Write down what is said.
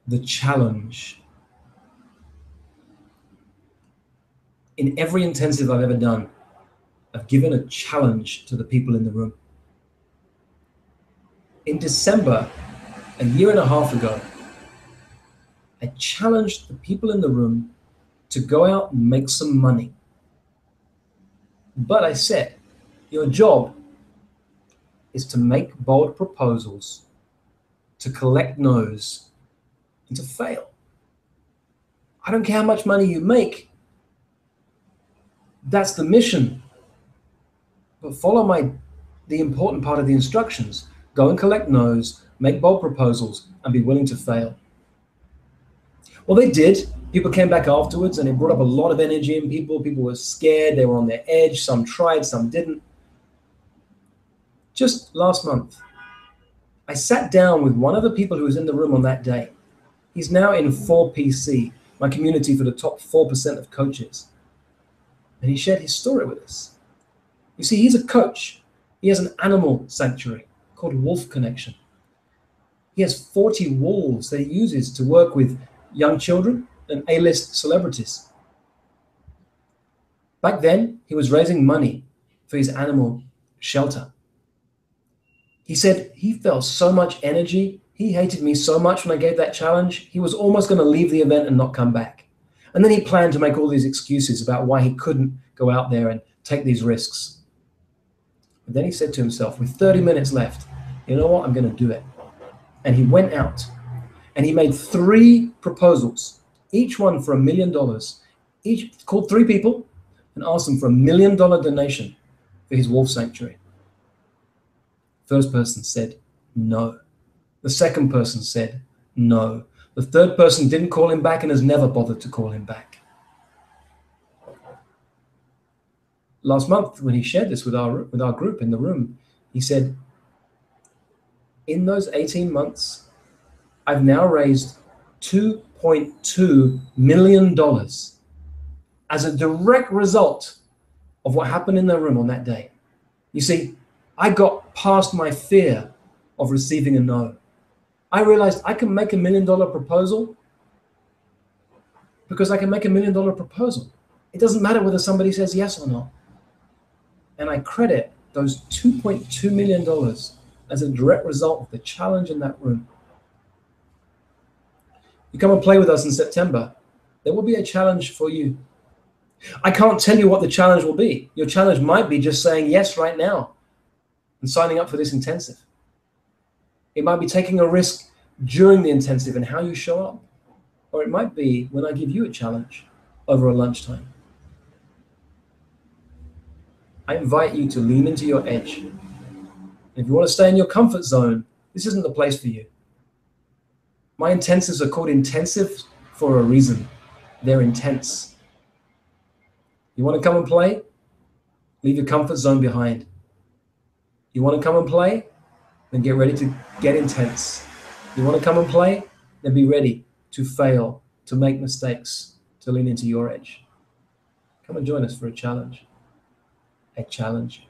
the challenge. In every intensive I've ever done, I've given a challenge to the people in the room. In December, a year and a half ago, I challenged the people in the room to go out and make some money. But I said, your job is to make bold proposals, to collect no's, and to fail. I don't care how much money you make. That's the mission. But follow the important part of the instructions. Go and collect no's, make bold proposals, and be willing to fail. Well, they did. People came back afterwards, and it brought up a lot of energy in people. People were scared. They were on their edge. Some tried, some didn't. Just last month, I sat down with one of the people who was in the room on that day. He's now in 4PC, my community for the top 4% of coaches. And he shared his story with us. You see, he's a coach. He has an animal sanctuary called Wolf Connection. He has 40 wolves that he uses to work with young children and A-list celebrities. Back then, he was raising money for his animal shelter. He said he felt so much energy. He hated me so much when I gave that challenge. He was almost going to leave the event and not come back. And then he planned to make all these excuses about why he couldn't go out there and take these risks. But then he said to himself, with 30 minutes left, you know what, I'm going to do it. And he went out and he made 3 proposals, each one for $1 million. Each called 3 people and asked them for $1 million donation for his wolf sanctuary. First person said no. The second person said no. The third person didn't call him back and has never bothered to call him back. Last month, when he shared this with our group in the room, he said, in those 18 months, I've now raised $2.2 million as a direct result of what happened in the room on that day. You see, I got past my fear of receiving a no. I realized I can make $1 million proposal because I can make $1 million proposal. It doesn't matter whether somebody says yes or not. And I credit those $2.2 million as a direct result of the challenge in that room. You come and play with us in September, there will be a challenge for you. I can't tell you what the challenge will be. Your challenge might be just saying yes right now and signing up for this intensive. It might be taking a risk during the intensive and how you show up. Or it might be when I give you a challenge over a lunchtime. I invite you to lean into your edge. And if you want to stay in your comfort zone, this isn't the place for you. My intensives are called intensive for a reason. They're intense. You want to come and play? Leave your comfort zone behind. You want to come and play? Then get ready to get intense. You want to come and play? Then be ready to fail, to make mistakes, to lean into your edge. Come and join us for a challenge. A challenge.